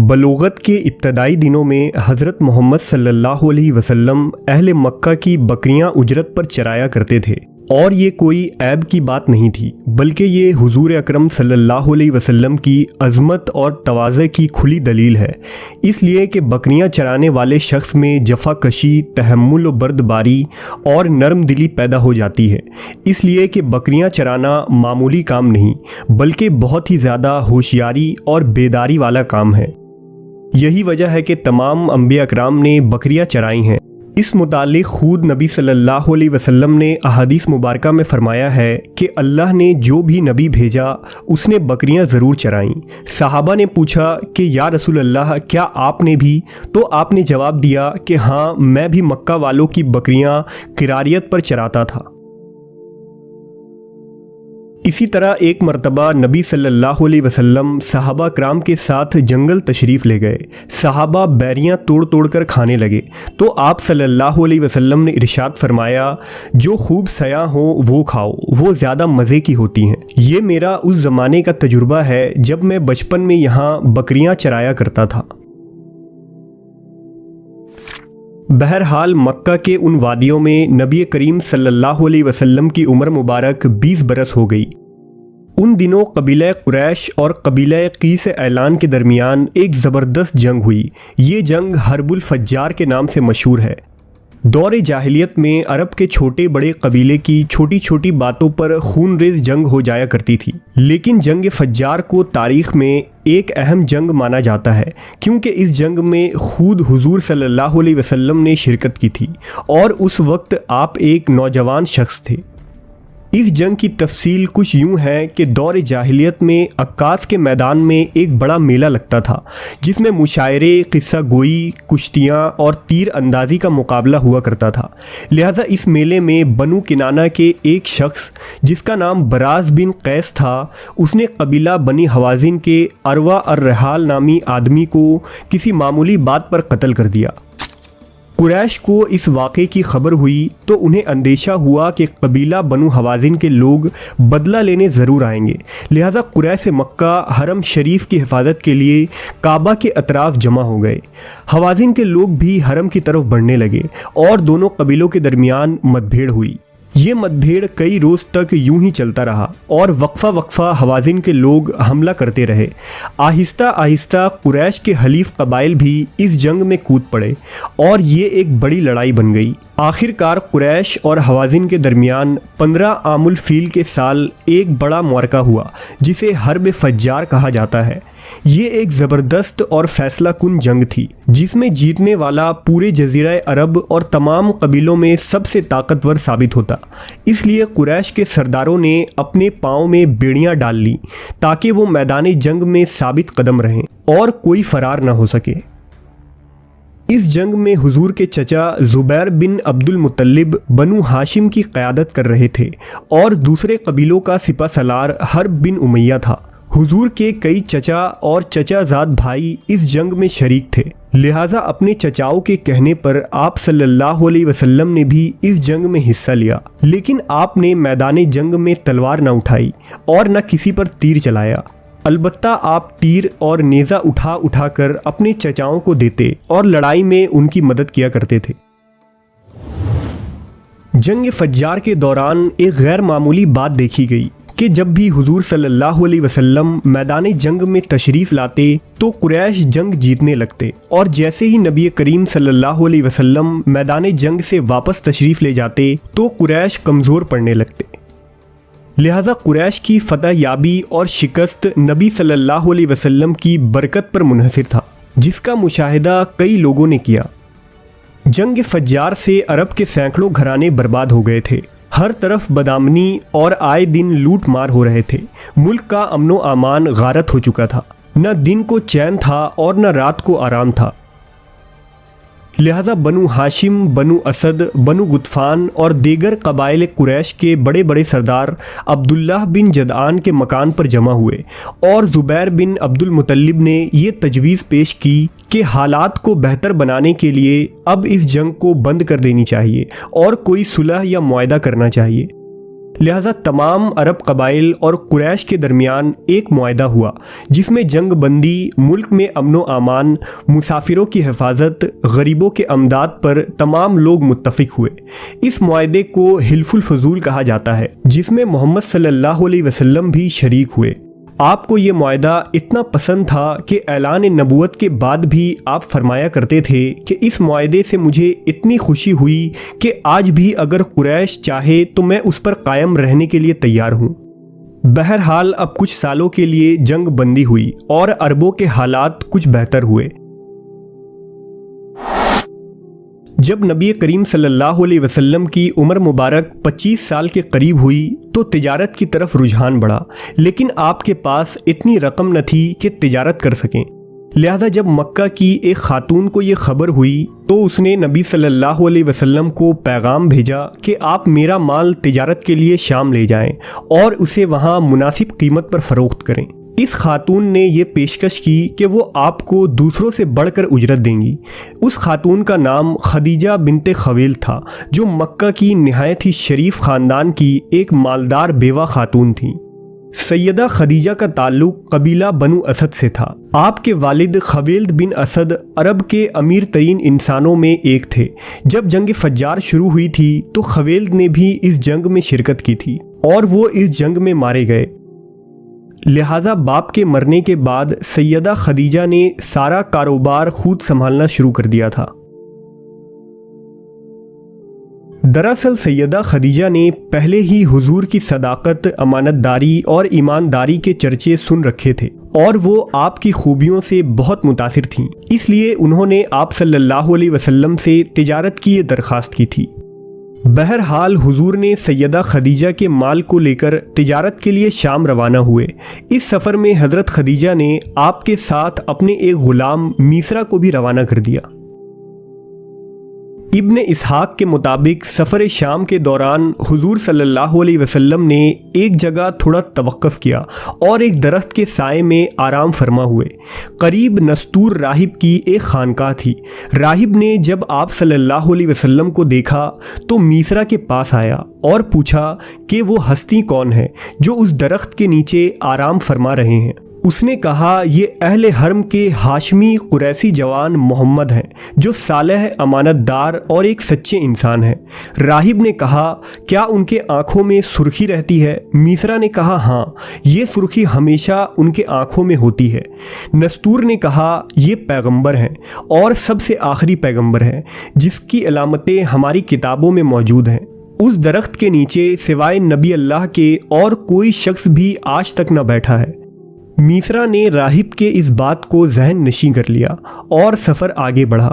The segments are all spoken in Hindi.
बलोगत के इब्तदाई दिनों में हज़रत मोहम्मद सल्लल्लाहु अलैहि वसल्लम अहले मक्का की बकरियां उजरत पर चराया करते थे और ये कोई ऐब की बात नहीं थी, बल्कि ये हुजूर अकरम सल्लल्लाहु अलैहि वसल्लम की अज़मत और तवाज़े की खुली दलील है। इसलिए कि बकरियां चराने वाले शख्स में जफ़ाकशी, तहम्मुल व बर्दबारी और नरम दिली पैदा हो जाती है। इसलिए कि बकरियां चराना मामूली काम नहीं, बल्कि बहुत ही ज़्यादा होशियारी और बेदारी वाला काम है। यही वजह है कि तमाम अंबिया अकराम ने बकरियां चराई हैं। इस मुतालिक खुद नबी सल्लल्लाहु अलैहि वसल्लम ने अहादीस मुबारका में फ़रमाया है कि अल्लाह ने जो भी नबी भेजा उसने बकरियां ज़रूर चराईं। सहाबा ने पूछा कि या रसूल अल्लाह, क्या आपने भी? तो आपने जवाब दिया कि हाँ, मैं भी मक्का वालों की बकरियां किरारियत पर चराता था। इसी तरह एक मरतबा नबी सल्लल्लाहु अलैहि वसल्लम सहाबा कराम के साथ जंगल तशरीफ़ ले गए। सहाबा बैरियां तोड़ तोड़ कर खाने लगे तो आप सल्लल्लाहु अलैहि वसल्लम ने इरशाद फरमाया, जो खूब सया हो वो खाओ, वो ज़्यादा मज़े की होती हैं। ये मेरा उस ज़माने का तजुर्बा है जब मैं बचपन में यहाँ बकरियां चराया करता था। बहरहाल मक्का के उन वादियों में नबी करीम सल्लल्लाहु अलैहि वसल्लम की उम्र मुबारक 20 बरस हो गई। उन दिनों कबीला कुरैश और कबीला कीस ऐलान के दरमियान एक ज़बरदस्त जंग हुई। ये जंग हर्बुल फज्जार के नाम से मशहूर है। दौर जाहिलियत में अरब के छोटे बड़े कबीले की छोटी छोटी बातों पर खूनरेज़ जंग हो जाया करती थी, लेकिन जंग फज्जार को तारीख़ में एक अहम जंग माना जाता है, क्योंकि इस जंग में खुद हुजूर सल्लल्लाहु अलैहि वसल्लम ने शिरकत की थी और उस वक्त आप एक नौजवान शख्स थे। इस जंग की तफसील कुछ यूँ है कि दौर जाहिलियत में अक्कास के मैदान में एक बड़ा मेला लगता था, जिसमें मुशायरे, किस्सा गोई, कुश्तियाँ और तीर अंदाज़ी का मुकाबला हुआ करता था। लिहाजा इस मेले में बनु किनाना के एक शख्स जिसका नाम बराज बिन कैस था, उसने कबीला बनी हवाजिन के अरवा अर्रहाल नामी आदमी को किसी मामूली बात पर कत्ल कर दिया। कुरैश को इस वाक़े की खबर हुई तो उन्हें अंदेशा हुआ कि कबीला बनु हवाजिन के लोग बदला लेने ज़रूर आएंगे। लिहाजा कुरैश मक्का हरम शरीफ की हिफाजत के लिए काबा के अतराफ़ जमा हो गए। हवाजिन के लोग भी हरम की तरफ बढ़ने लगे और दोनों कबीलों के दरमियान मतभेड़ हुई। ये मतभेड़ कई रोज़ तक यूं ही चलता रहा और वक्फा वक्फा हवाजिन के लोग हमला करते रहे। आहिस्ता आहिस्ता कुरैश के हलीफ कबाइल भी इस जंग में कूद पड़े और ये एक बड़ी लड़ाई बन गई। आखिरकार कुरैश और हवाजिन के दरमियान 15 आमुल फील के साल एक बड़ा मुआरका हुआ, जिसे हर्ब फज्जार कहा जाता है। ये एक ज़बरदस्त और फैसला कुन जंग थी, जिसमें जीतने वाला पूरे जज़ीरा अरब और तमाम कबीलों में सबसे ताकतवर साबित होता। इसलिए कुरैश के सरदारों ने अपने पाँव में बेड़ियाँ डाल ली ताकि वो मैदान जंग में साबित कदम रहें और कोई फरार न हो सके। इस जंग में हुजूर के चचा ज़ुबैर बिन अब्दुल मुत्तलिब बनु हाशिम की क़यादत कर रहे थे और दूसरे कबीलों का सिपा सलार हर्ब बिन उमैया था। हुजूर के कई चचा और चचाज़ाद भाई इस जंग में शरीक थे। लिहाजा अपने चचाओं के कहने पर आप सल्लल्लाहु अलैहि वसल्लम ने भी इस जंग में हिस्सा लिया, लेकिन आपने मैदान जंग में तलवार न उठाई और न किसी पर तीर चलाया। अलबत्ता आप तीर और नेज़ा उठा उठा कर अपने चचाओं को देते और लड़ाई में उनकी मदद किया करते थे। जंग फज्जार के दौरान एक गैर मामूली बात देखी गई कि जब भी हुजूर सल्लल्लाहु अलैहि वसल्लम मैदान जंग में तशरीफ़ लाते तो कुरैश जंग जीतने लगते और जैसे ही नबी करीम सल्लल्लाहु अलैहि वसल्लम मैदान जंग से वापस तशरीफ़ ले जाते तो कुरैश कमज़ोर पड़ने लगते। लिहाजा कुरैश की फतह याबी और शिकस्त नबी सल्लल्लाहु अलैहि वसल्लम की बरकत पर मुनहसिर था, जिसका मुशाहिदा कई लोगों ने किया। जंग फज्जार से अरब के सैकड़ों घराने बर्बाद हो गए थे। हर तरफ बदामनी और आए दिन लूट मार हो रहे थे। मुल्क का अमनो अमान गारत हो चुका था। न दिन को चैन था और न रात को आराम था। लिहाजा बनु हाशिम, बनु असद, बनु गुतफ़ान और दीगर कबाइल कुरैश के बड़े बड़े सरदार अब्दुल्लाह बिन जदआन के मकान पर जमा हुए और ज़ुबैर बिन अब्दुल मुत्तलिब ने ये तजवीज़ पेश की कि हालात को बेहतर बनाने के लिए अब इस जंग को बंद कर देनी चाहिए और कोई सुलह या मुआहदा करना चाहिए। लिहाजा तमाम अरब कबाइल और कुरैश के दरमियान एक मुआहदा हुआ जिसमें जंग बंदी, मुल्क में अमनो अमान, मुसाफिरों की हिफाजत, गरीबों के अमदाद पर तमाम लोग मुत्तफिक हुए। इस मुआहदे को हिल्फुल फजूल कहा जाता है, जिसमें मोहम्मद सल्लल्लाहु अलैहि वसल्लम भी शरीक हुए। आपको ये मुआहदा इतना पसंद था कि ऐलान नबूवत के बाद भी आप फरमाया करते थे कि इस मुआहदे से मुझे इतनी खुशी हुई कि आज भी अगर कुरैश चाहे तो मैं उस पर कायम रहने के लिए तैयार हूँ। बहरहाल अब कुछ सालों के लिए जंग बंदी हुई और अरबों के हालात कुछ बेहतर हुए। जब नबी करीम सल्लल्लाहु अलैहि वसल्लम की उम्र मुबारक 25 साल के करीब हुई तो तिजारत की तरफ रुझान बढ़ा, लेकिन आपके पास इतनी रकम न थी कि तिजारत कर सकें। लिहाजा जब मक्का की एक खातून को ये खबर हुई तो उसने नबी सल्लल्लाहु अलैहि वसल्लम को पैगाम भेजा कि आप मेरा माल तिजारत के लिए शाम ले जाएं और उसे वहाँ मुनासिब कीमत पर फ़रोख्त करें। इस खातून ने यह पेशकश की कि वो आपको दूसरों से बढ़कर उजरत देंगी। उस खातून का नाम खदीजा बिनते खवेल था, जो मक्का की निहायत ही शरीफ ख़ानदान की एक मालदार बेवा खातून थी। सैयदा खदीजा का ताल्लुक कबीला बनु असद से था। आपके वालिद खवेल्द बिन असद अरब के अमीर तरीन इंसानों में एक थे। जब जंग फज्जार शुरू हुई थी तो खवेल्द ने भी इस जंग में शिरकत की थी और वो इस जंग में मारे गए। लिहाजा बाप के मरने के बाद सैयदा खदीजा ने सारा कारोबार खुद संभालना शुरू कर दिया था। दरअसल सैयदा खदीजा ने पहले ही हुजूर की सदाकत, अमानतदारी और ईमानदारी के चर्चे सुन रखे थे और वो आपकी खूबियों से बहुत मुतासिर थीं। इसलिए उन्होंने आप सल्लल्लाहु अलैहि वसल्लम से तिजारत की ये दरख्वास्त की थी। बहरहाल हुजूर ने सैयदा खदीजा के माल को लेकर तिजारत के लिए शाम रवाना हुए। इस सफ़र में हज़रत खदीजा ने आपके साथ अपने एक ग़ुलाम मीसरा को भी रवाना कर दिया। इब्न इसहाक के मुताबिक सफ़र शाम के दौरान हुजूर सल्लल्लाहु अलैहि वसल्लम ने एक जगह थोड़ा तवक्कुफ़ किया और एक दरख्त के साए में आराम फरमा हुए। करीब नस्तूर राहिब की एक खानकाह थी। राहिब ने जब आप सल्लल्लाहु अलैहि वसल्लम को देखा तो मीसरा के पास आया और पूछा कि वो हस्ती कौन है जो उस दरख्त के नीचे आराम फरमा रहे हैं। उसने कहा, ये अहले हरम के हाशमी कुरैशी जवान मोहम्मद हैं, जो सालेह, अमानतदार और एक सच्चे इंसान हैं। राहिब ने कहा, क्या उनके आँखों में सुर्खी रहती है? मीसरा ने कहा, हाँ, ये सुर्खी हमेशा उनके आँखों में होती है। नस्तूर ने कहा, ये पैगंबर हैं और सबसे आखिरी पैगंबर हैं, जिसकी अलामतें हमारी किताबों में मौजूद हैं। उस दरख्त के नीचे सिवाय नबी अल्लाह के और कोई शख्स भी आज तक न बैठा है। मीसरा ने राहिब के इस बात को जहन नशीं कर लिया और सफ़र आगे बढ़ा।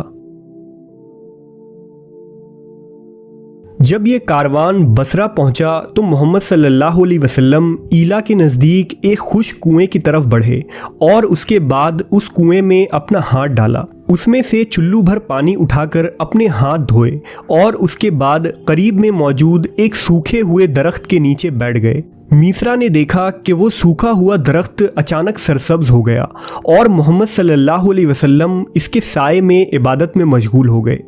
जब ये कारवान बसरा पहुंचा तो मोहम्मद सल्लल्लाहु अलैहि वसल्लम ईला के नज़दीक एक खुश्क कुएं की तरफ बढ़े और उसके बाद उस कुएं में अपना हाथ डाला। उसमें से चुल्लू भर पानी उठाकर अपने हाथ धोए और उसके बाद करीब में मौजूद एक सूखे हुए दरख्त के नीचे बैठ गए। मीसरा ने देखा कि वो सूखा हुआ दरख्त अचानक सरसब्ज हो गया और मोहम्मद सल्लल्लाहु अलैहि वसल्लम इसके साए में इबादत में मशगूल हो गए।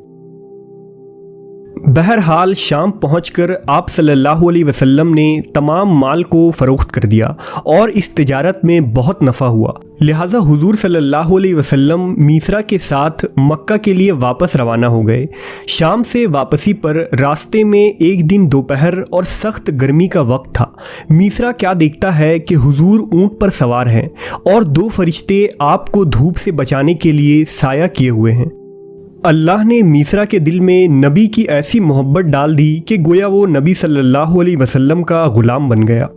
बहरहाल शाम पहुंचकर आप सल्लल्लाहु अलैहि वसल्लम ने तमाम माल को फ़रोख्त कर दिया और इस तिजारत में बहुत नफ़ा हुआ। लिहाजा हुजूर सल्लल्लाहु अलैहि वसल्लम मीसरा के साथ मक्का के लिए वापस रवाना हो गए। शाम से वापसी पर रास्ते में एक दिन दोपहर और सख्त गर्मी का वक्त था। मीसरा क्या देखता है कि हुजूर ऊँट पर सवार हैं और दो फरिश्ते आपको धूप से बचाने के लिए साया किए हुए हैं। अल्लाह ने मीसरा के दिल में नबी की ऐसी मोहब्बत डाल दी कि गोया वो नबी सल्लल्लाहु अलैहि वसल्लम का ग़ुलाम बन गया।